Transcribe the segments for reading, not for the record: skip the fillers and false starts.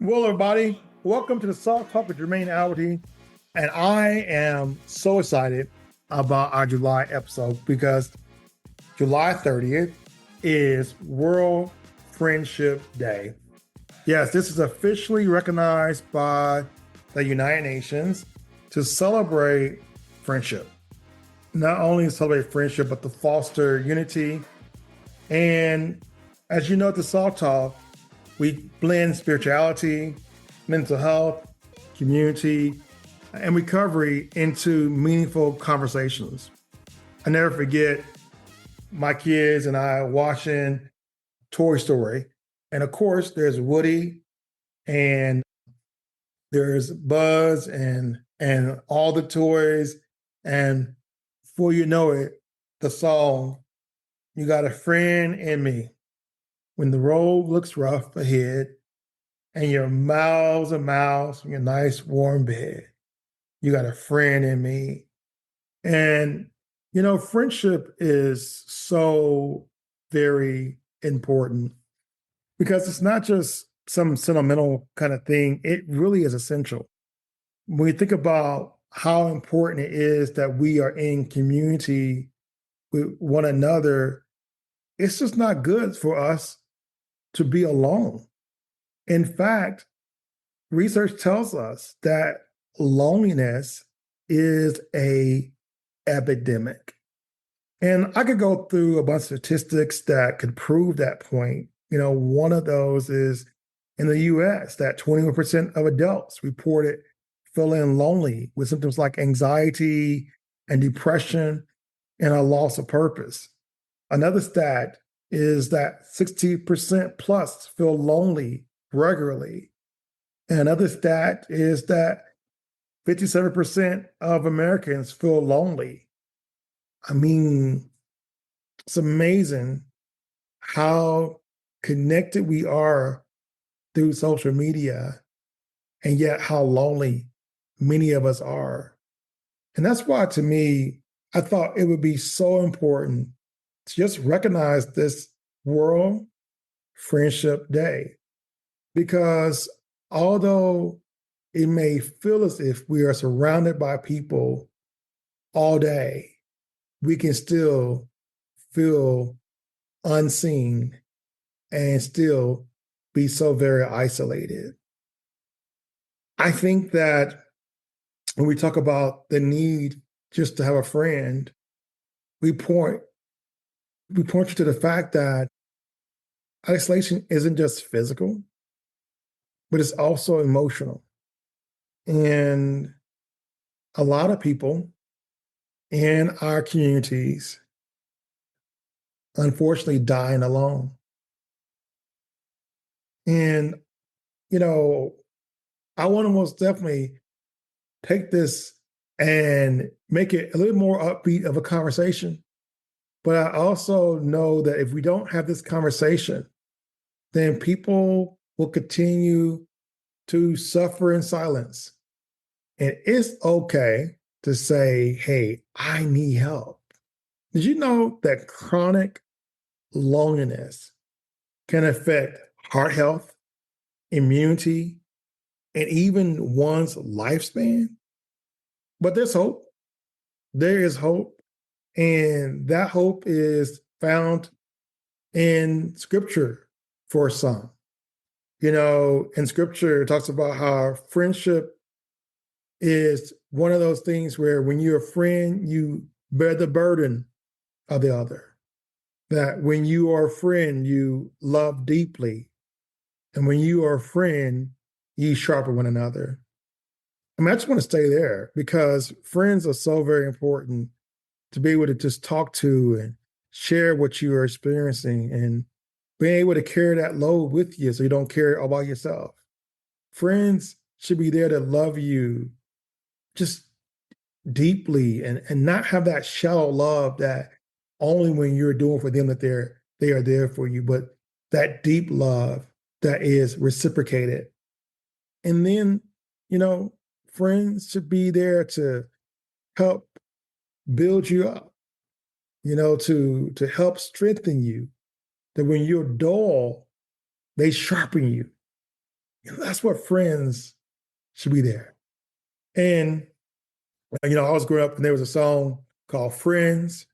Well, everybody, welcome to the Soft Talk with Jermine Alberty. And I am so excited about our July episode because July 30th is World Friendship Day. Yes, this is officially recognized by the United Nations to celebrate friendship. Not only celebrate friendship, but to foster unity. And as you know, at the Soft Talk, we blend spirituality, mental health, community, and recovery into meaningful conversations. I never forget my kids and I watching Toy Story. And of course, there's Woody and there's Buzz and all the toys. And before you know it, the song, "You Got a Friend in Me." When the road looks rough ahead and you're miles and miles from your nice warm bed, you got a friend in me. And, friendship is so very important because it's not just some sentimental kind of thing. It really is essential. When we think about how important it is that we are in community with one another, it's just not good for us to be alone. In fact, research tells us that loneliness is a epidemic. And I could go through a bunch of statistics that could prove that point. One of those is in the US that 21% of adults reported feeling lonely with symptoms like anxiety and depression and a loss of purpose. Another stat is that 60% plus feel lonely regularly. And another stat is that 57% of Americans feel lonely. I mean, it's amazing how connected we are through social media, and yet how lonely many of us are. And that's why, to me, I thought it would be so important to just recognize this World Friendship Day. Because although it may feel as if we are surrounded by people all day, we can still feel unseen and still be so very isolated. I think that when we talk about the need just to have a friend, we point you to the fact that isolation isn't just physical, but it's also emotional. And a lot of people in our communities, unfortunately, dying alone. And, you know, I want to most definitely take this and make it a little more upbeat of a conversation. But I also know that if we don't have this conversation, then people will continue to suffer in silence. And it's okay to say, hey, I need help. Did you know that chronic loneliness can affect heart health, immunity, and even one's lifespan? But there's hope. There is hope. And that hope is found in scripture for some. In scripture, it talks about how friendship is one of those things where when you're a friend, you bear the burden of the other. That when you are a friend, you love deeply. And when you are a friend, you sharpen one another. I just want to stay there because friends are so very important to be able to just talk to and share what you are experiencing and being able to carry that load with you so you don't carry it all by yourself. Friends should be there to love you just deeply and not have that shallow love that only when you're doing for them that they are there for you, but that deep love that is reciprocated. And then, you know, friends should be there to help build you up, to help strengthen you. That when you're dull, they sharpen you. That's what friends should be there. And, I was growing up and there was a song called Friends.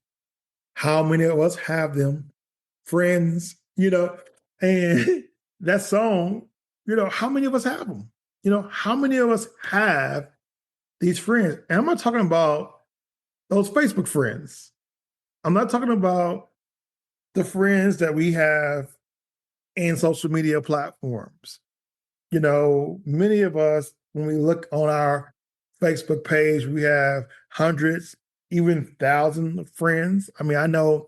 How many of us have them? Friends, and that song, how many of us have them? How many of us have these friends? And I'm not talking about those Facebook friends. I'm not talking about the friends that we have in social media platforms. Many of us, when we look on our Facebook page, we have hundreds, even thousands of friends. I mean, I know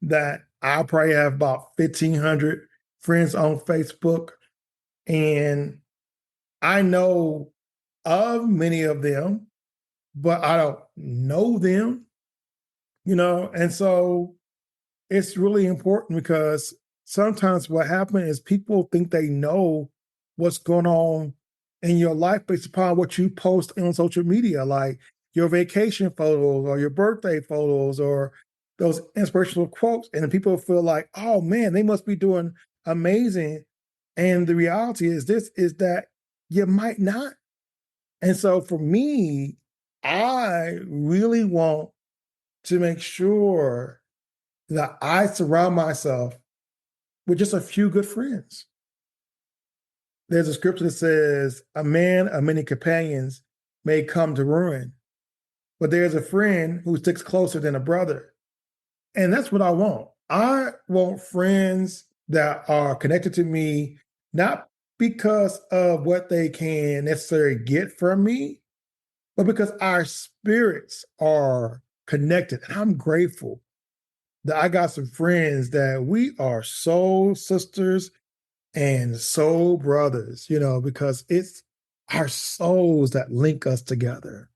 that I probably have about 1,500 friends on Facebook, and I know of many of them, but I don't know them, and so it's really important because sometimes what happens is people think they know what's going on in your life based upon what you post on social media, like your vacation photos or your birthday photos or those inspirational quotes. And people feel like, oh man, they must be doing amazing. And the reality is that you might not. And so for me, I really want to make sure that I surround myself with just a few good friends. There's a scripture that says, a man of many companions may come to ruin, but there's a friend who sticks closer than a brother. And that's what I want. I want friends that are connected to me, not because of what they can necessarily get from me, but because our spirits are connected. And I'm grateful that I got some friends that we are soul sisters and soul brothers, because it's our souls that link us together.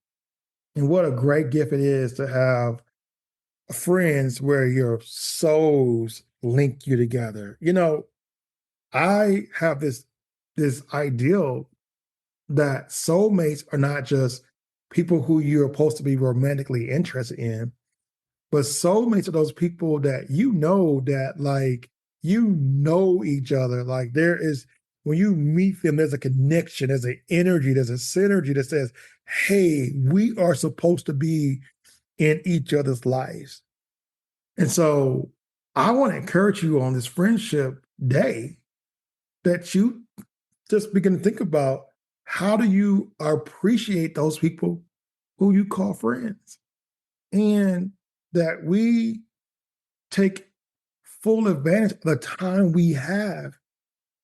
And what a great gift it is to have friends where your souls link you together. I have this ideal that soulmates are not just people who you're supposed to be romantically interested in, but soulmates are those people that that like each other. Like there is when you meet them, there's a connection, there's an energy, there's a synergy that says, hey, we are supposed to be in each other's lives. And so I want to encourage you on this friendship day that you just begin to think about how do you appreciate those people who you call friends, and that we take full advantage of the time we have,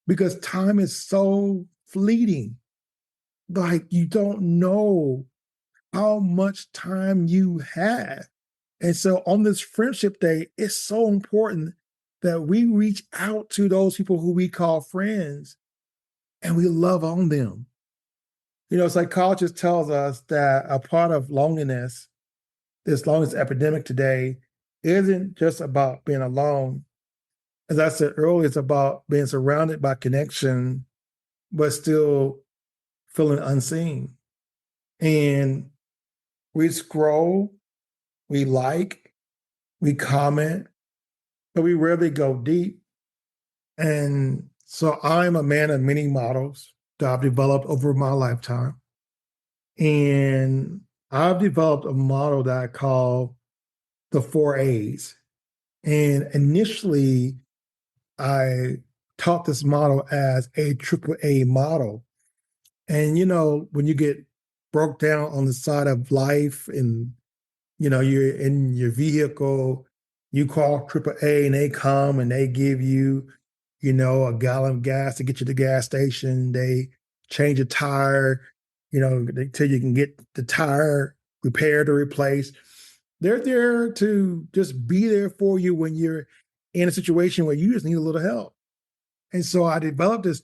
because time is so fleeting. Like you don't know how much time you have. And so on this friendship day, it's so important that we reach out to those people who we call friends and we love on them. Psychologists tells us that a part of loneliness, this loneliness epidemic today, isn't just about being alone. As I said earlier, it's about being surrounded by connection, but still feeling unseen. And we scroll, we like, we comment, but we rarely go deep. And so I'm a man of many models that I've developed over my lifetime. And I've developed a model that I call the 4 A's. And initially, I taught this model as a triple A model. And, when you get broke down on the side of life and, you're in your vehicle, you call triple A and they come and they give you, a gallon of gas to get you to the gas station. They change a tire, they tell you can get the tire repaired or replaced. They're there to just be there for you when you're in a situation where you just need a little help. And so I developed this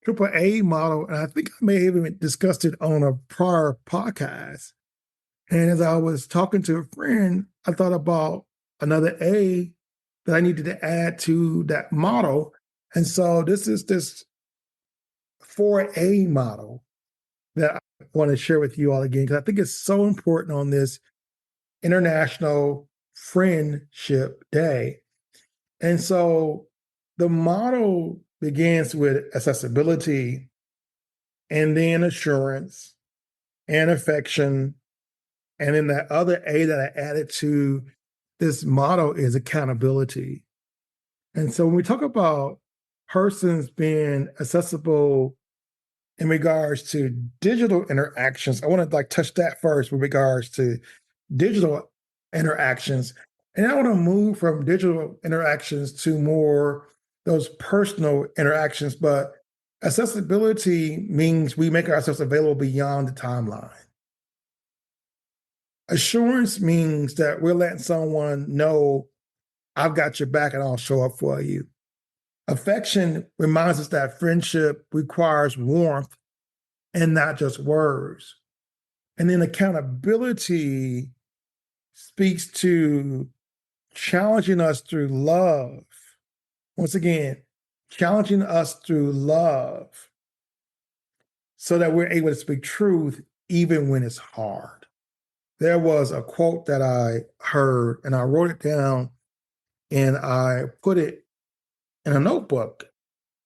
triple A model, and I think I may have even discussed it on a prior podcast. And as I was talking to a friend, I thought about another A that I needed to add to that model. And so this is this 4A model that I want to share with you all again, because I think it's so important on this International Friendship Day. And so the model begins with accessibility, and then assurance and affection. And then that other A that I added to this motto is accountability. And so when we talk about persons being accessible in regards to digital interactions, I want to like touch that first with regards to digital interactions. And I want to move from digital interactions to more those personal interactions. But accessibility means we make ourselves available beyond the timeline. Assurance means that we're letting someone know, I've got your back and I'll show up for you. Affection reminds us that friendship requires warmth and not just words. And then accountability speaks to challenging us through love. Once again, challenging us through love so that we're able to speak truth even when it's hard. There was a quote that I heard and I wrote it down and I put it in a notebook.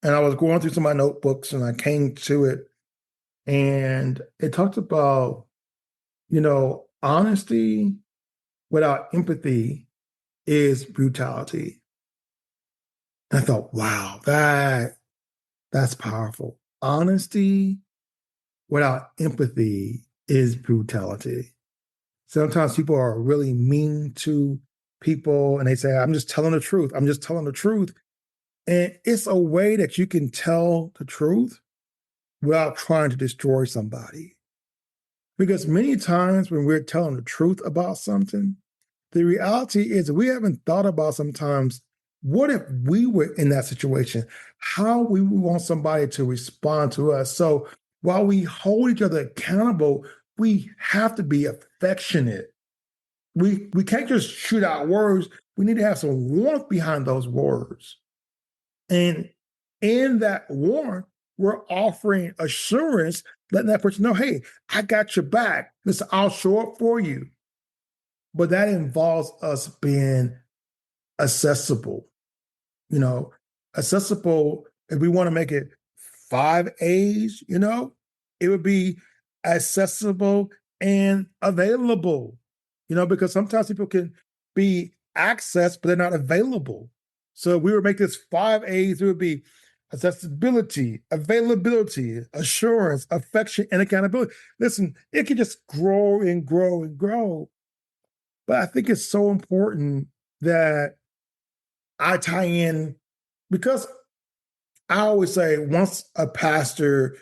And I was going through some of my notebooks and I came to it and it talked about, honesty without empathy is brutality. And I thought, wow, that's powerful. Honesty without empathy is brutality. Sometimes people are really mean to people and they say, I'm just telling the truth. I'm just telling the truth. And it's a way that you can tell the truth without trying to destroy somebody. Because many times when we're telling the truth about something, the reality is we haven't thought about sometimes, what if we were in that situation? How we would want somebody to respond to us. So while we hold each other accountable, we have to be affectionate. We can't just shoot out words. We need to have some warmth behind those words. And in that warmth, we're offering assurance, letting that person know, hey, I got your back. Listen, I'll show up for you. But that involves us being accessible. Accessible, if we want to make it 5 A's, it would be accessible and available, because sometimes people can be accessed, but they're not available. So if we were make this 5 A's, it would be accessibility, availability, assurance, affection, and accountability. Listen, it can just grow and grow and grow. But I think it's so important that I tie in because I always say once a pastor,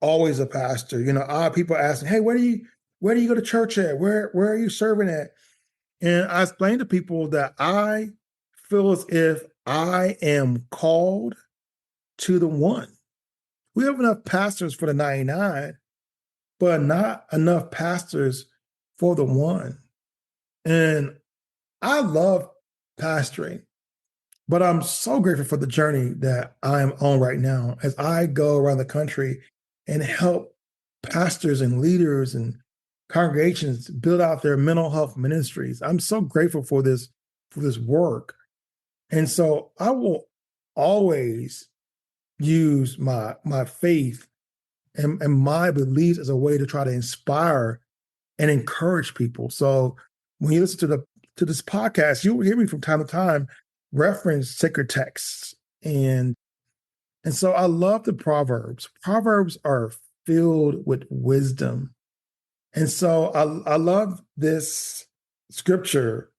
always a pastor. I have people asking, hey, where do you go to church at? Where are you serving at? And I explain to people that I feel as if I am called to the one. We have enough pastors for the 99, but not enough pastors for the one. And I love pastoring, but I'm so grateful for the journey that I'm on right now as I go around the country and help pastors and leaders and congregations build out their mental health ministries. I'm so grateful for this work. And so I will always use my faith and my beliefs as a way to try to inspire and encourage people. So when you listen to this podcast, you will hear me from time to time reference sacred texts. And so I love the Proverbs. Proverbs are filled with wisdom. And so I love this scripture.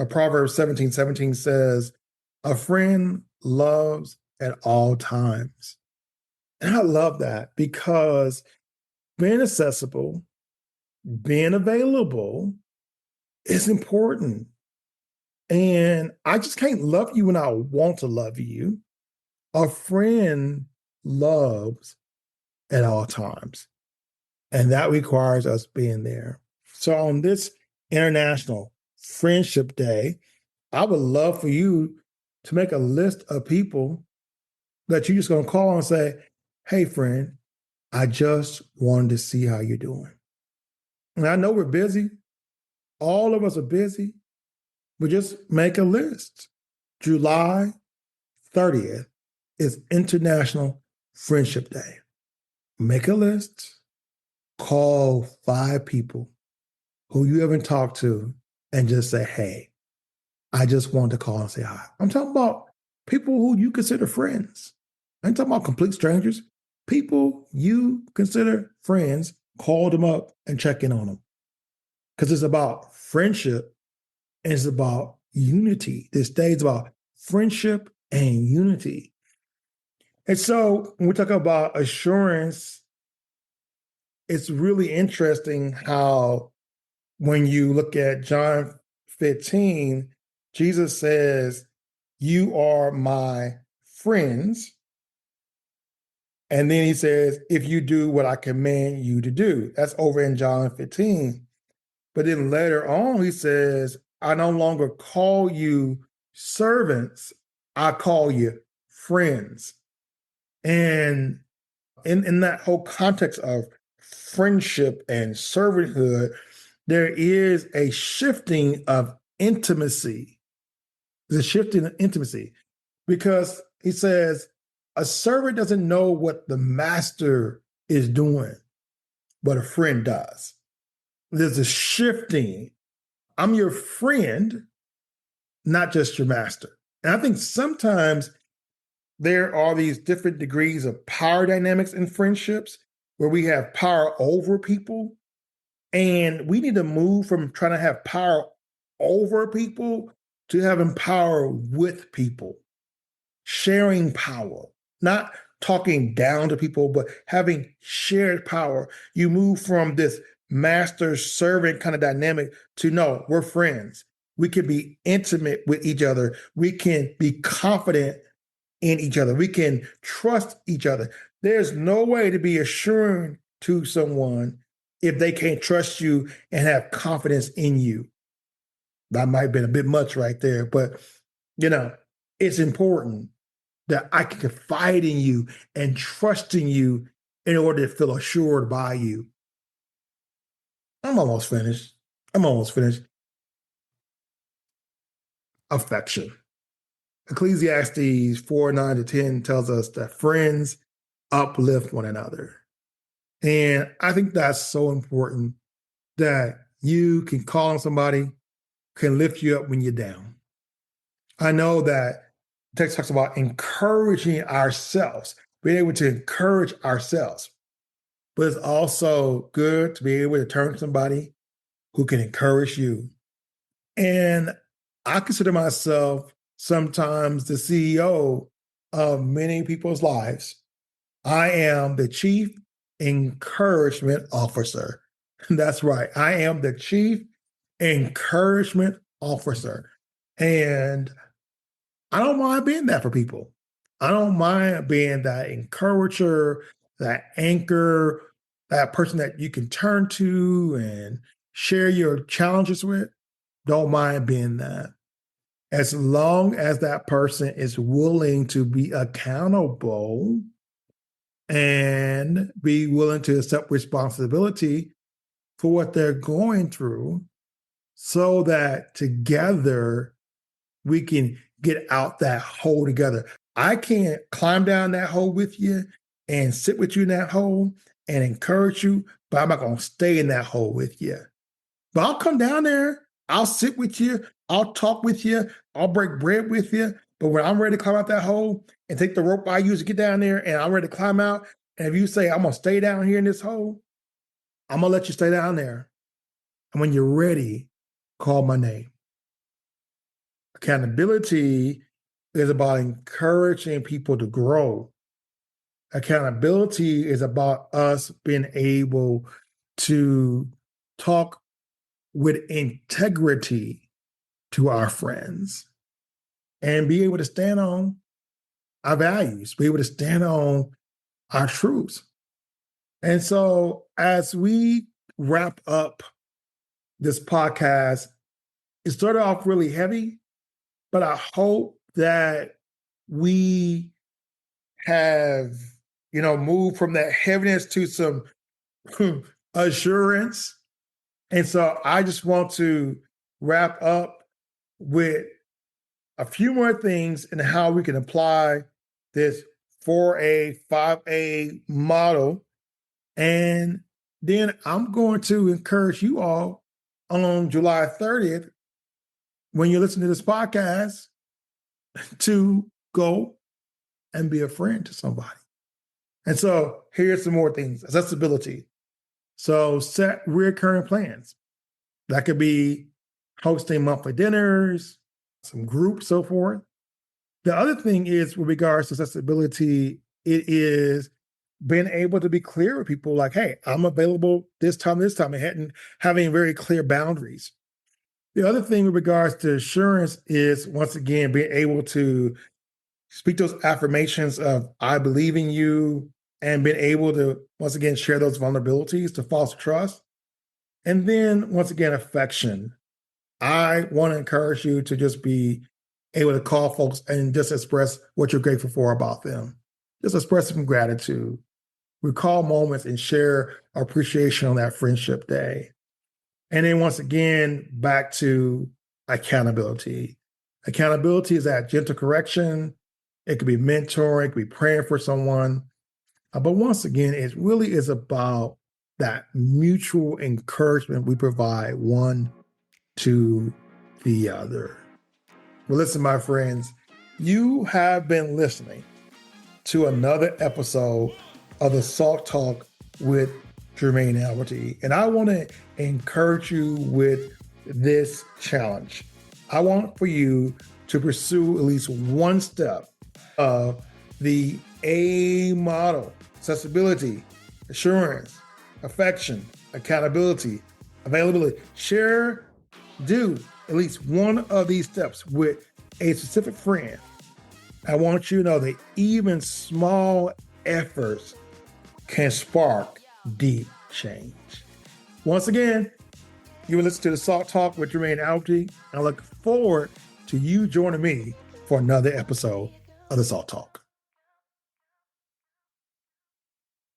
Proverbs 17:17 says, a friend loves at all times. And I love that because being accessible, being available is important. And I just can't love you when I want to love you. A friend loves at all times. And that requires us being there. So on this International Friendship Day, I would love for you to make a list of people that you're just going to call and say, hey, friend, I just wanted to see how you're doing. And I know we're busy. All of us are busy. But just make a list. July 30th is International Friendship Day. Make a list, call 5 people who you haven't talked to, and just say, hey, I just wanted to call and say hi. I'm talking about people who you consider friends. I'm talking about complete strangers. People you consider friends, call them up and check in on them. Because it's about friendship and it's about unity. This day is about friendship and unity. And so when we talk about assurance, it's really interesting how when you look at John 15, Jesus says, you are my friends. And then he says, if you do what I command you to do. That's over in John 15. But then later on, he says, I no longer call you servants, I call you friends. And in that whole context of friendship and servanthood, there is a shifting of intimacy. There's a shifting of intimacy because he says, a servant doesn't know what the master is doing, but a friend does. There's a shifting. I'm your friend, not just your master. And I think sometimes there are these different degrees of power dynamics in friendships where we have power over people. And we need to move from trying to have power over people to having power with people, sharing power, not talking down to people, but having shared power. You move from this master servant kind of dynamic to no, we're friends. We can be intimate with each other. We can be confident in each other. We can trust each other. There's no way to be assuring to someone if they can't trust you and have confidence in you. That might have been a bit much right there, but it's important that I can confide in you and trust in you in order to feel assured by you. I'm almost finished. I'm almost finished. Affection. Ecclesiastes 4:9-10 tells us that friends uplift one another. And I think that's so important that you can call on somebody, can lift you up when you're down. I know that the text talks about encouraging ourselves, being able to encourage ourselves. But it's also good to be able to turn to somebody who can encourage you. And I consider myself sometimes the CEO of many people's lives. I am the chief encouragement officer. That's right. I am the chief encouragement officer. And I don't mind being that for people. I don't mind being that encourager, that anchor, that person that you can turn to and share your challenges with. Don't mind being that. As long as that person is willing to be accountable and be willing to accept responsibility for what they're going through so that together we can get out that hole together. I can't climb down that hole with you and sit with you in that hole and encourage you, but I'm not going to stay in that hole with you. But I'll come down there. I'll sit with you. I'll talk with you. I'll break bread with you. But when I'm ready to climb out that hole and take the rope I use to get down there and I'm ready to climb out, and if you say, I'm going to stay down here in this hole, I'm going to let you stay down there. And when you're ready, call my name. Accountability is about encouraging people to grow. Accountability is about us being able to talk with integrity to our friends and be able to stand on our values, be able to stand on our truths. And so as we wrap up this podcast, it started off really heavy, but I hope that we have, moved from that heaviness to some assurance. And so I just want to wrap up with a few more things and how we can apply this 4A, 5A model And then I'm going to encourage you all on July 30th, when you listen to this podcast, to go and be a friend to somebody. And so here's some more things. Accessibility. So set recurring plans. That could be hosting monthly dinners, some groups, so forth. The other thing is, with regards to accessibility, it is being able to be clear with people like, hey, I'm available this time, and having very clear boundaries. The other thing with regards to assurance is, once again, being able to speak those affirmations of I believe in you, and being able to, once again, share those vulnerabilities to foster trust. And then, once again, affection. I want to encourage you to just be able to call folks and just express what you're grateful for about them. Just express some gratitude. Recall moments and share appreciation on that friendship day. And then once again, back to accountability. Accountability is that gentle correction. It could be mentoring, it could be praying for someone. But once again, it really is about that mutual encouragement we provide one to the other. Well, listen, my friends, you have been listening to another episode of the Salt Talk with Jermine Alberty. And I want to encourage you with this challenge. I want for you to pursue at least one step of the A model: accessibility, assurance, affection, accountability, availability. Do at least one of these steps with a specific friend. I want you to know that even small efforts can spark deep change. Once again, you will listen to the Salt Talk with Jermine Alberty. I look forward to you joining me for another episode of the Salt Talk.